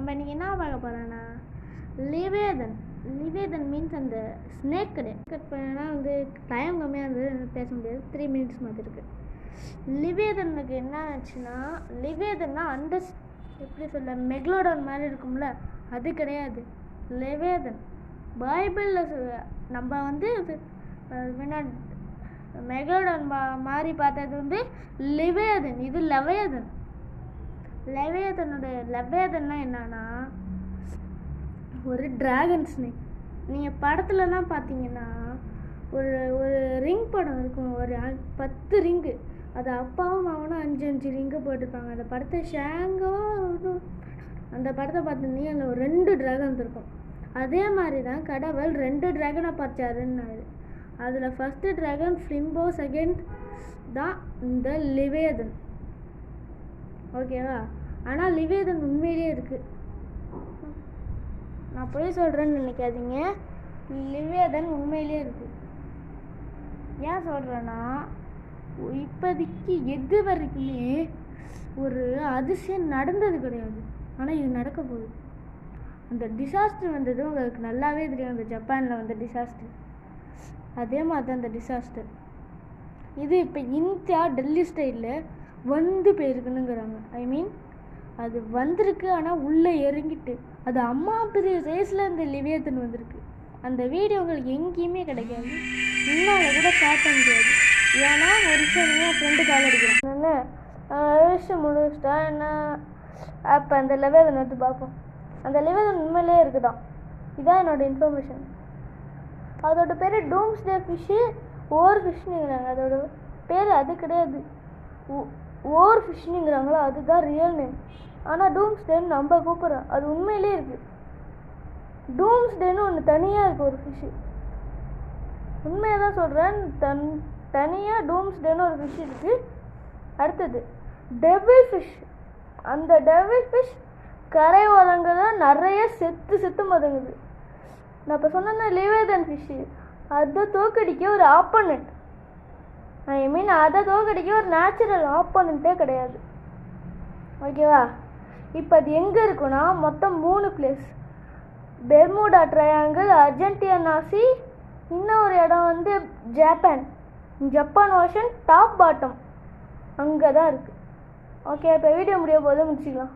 நம்ம இன்றைக்கி என்ன பார்க்க போகிறோன்னா லிவேதன். லிவேதன் மீன்ஸ் அந்த ஸ்னேக் கிடையாது. கட் பண்ணா வந்து டைம் கம்மியாக இருந்தது, பேச முடியாது. 3 மினிட்ஸ் மாதிரி இருக்குது. லிவேதனுக்கு என்ன ஆச்சுன்னா, லிவேதன்னா அந்த எப்படி சொல்ல மெக்லோடான் மாதிரி இருக்கும்ல, அது கிடையாது. லிவேதன் பைபிளில் நம்ம வந்து மெக்லோடான் மாதிரி பார்த்தது வந்து லிவேதன். இது லெவியதன். லெவியதன்னா என்னன்னா ஒரு டிராகன் ஸ்னேக். நீங்கள் படத்துலலாம் பார்த்தீங்கன்னா ஒரு ஒரு ரிங் படம் இருக்கும், ஒரு 10 ரிங்கு, அது அப்பாவும் அவனும் 5 ரிங்கு போட்டிருப்பாங்க. அந்த படத்தை அந்த படத்தை பார்த்துருந்தீங்க, அதில் ஒரு 2 டிராகன்ஸ் இருக்கும். அதே மாதிரி தான் கடவுள் 2 டிராகனை பார்த்தாருன்னாரு. அதில் ஃபஸ்ட்டு டிராகன் ஃபிலிம்போ, செகண்ட் தான் இந்த லிவேதன். ஓகேவா? ஆனால் லிவேதன் உண்மையிலே இருக்குது. நான் போய் சொல்கிறேன்னு நினைக்காதீங்க, லிவேதன் உண்மையிலே இருக்குது. ஏன் சொல்கிறேன்னா, இப்போதைக்கு எது வரைக்குமே ஒரு அதிசயம் நடந்தது கிடையாது, ஆனால் இது நடக்க போகுது. அந்த டிசாஸ்டர் வந்தது உங்களுக்கு நல்லாவே தெரியும், அந்த ஜப்பானில் வந்த டிசாஸ்டர். அதே மாதிரி தான் அந்த டிசாஸ்டர். இது இப்போ இந்தியா டெல்லி ஸ்டைலில் வந்து போயிருக்குனுங்கிறாங்க. ஐ மீன் அது வந்திருக்கு, ஆனால் உள்ளே இறங்கிட்டு அது அம்மா பெரிய சைஸில் இந்த லிவேதன் வந்திருக்கு. அந்த வீடியோ உங்களுக்கு எங்கேயுமே கிடைக்காது, இன்னும் கூட காட்ட முடியாது. ஏன்னா ஒரு விஷயம் என் ஃப்ரெண்டு கால் அடிக்கிறாங்க, விஷயம் முடிச்சிட்டா என்ன. அப்போ அந்த லிவேதன் எடுத்து பார்ப்போம். அந்த லிவேதன் உண்மையிலே இருக்குதான். இதான் என்னோட இன்ஃபர்மேஷன். அதோட பேர் டூம்ஸ்டே ஃபிஷ்ஷு, ஓர் ஃபிஷ்னுங்கிறாங்க. அதோட பேர் அது கிடையாது, ஓர் ஃபிஷ்னுங்கிறாங்களோ, அதுதான் ரியல் நேம். ஆனால் டூம்ஸ்டேன்னு நம்ம கூப்பிட்றோம், அது உண்மையிலே இருக்குது. டூம்ஸ்டேன்னு ஒன்று தனியாக இருக்குது, ஒரு ஃபிஷ்ஷு. உண்மையாக தான் சொல்கிறேன், தனியாக டூம்ஸ்டேன்னு ஒரு ஃபிஷ் இருக்குது. அடுத்தது டெவில் ஃபிஷ். அந்த டெவில் ஃபிஷ் கரை ஓரங்கள்லாம் நிறைய செத்து மதங்குது. நான் இப்போ சொன்னேன்னா லிவேதன் ஃபிஷ்ஷு, அதை தோக்கடிக்க ஒரு ஆப்போனண்ட், ஐ மீன் அதை தோக்கடிக்க ஒரு நேச்சுரல் ஆப்போனண்ட்டே கிடையாது. ஓகேவா? இப்போ அது எங்கே இருக்குன்னா மொத்தம் 3 place. Bermuda triangle, Argentina C, இன்னும் ஒரு இடம் வந்து ஜப்பான் ஓஷன் டாப் பாட்டம், அங்கே தான் இருக்குது. ஓகே, இப்போ வீடியோ முடிய போது முடிச்சுக்கலாம்.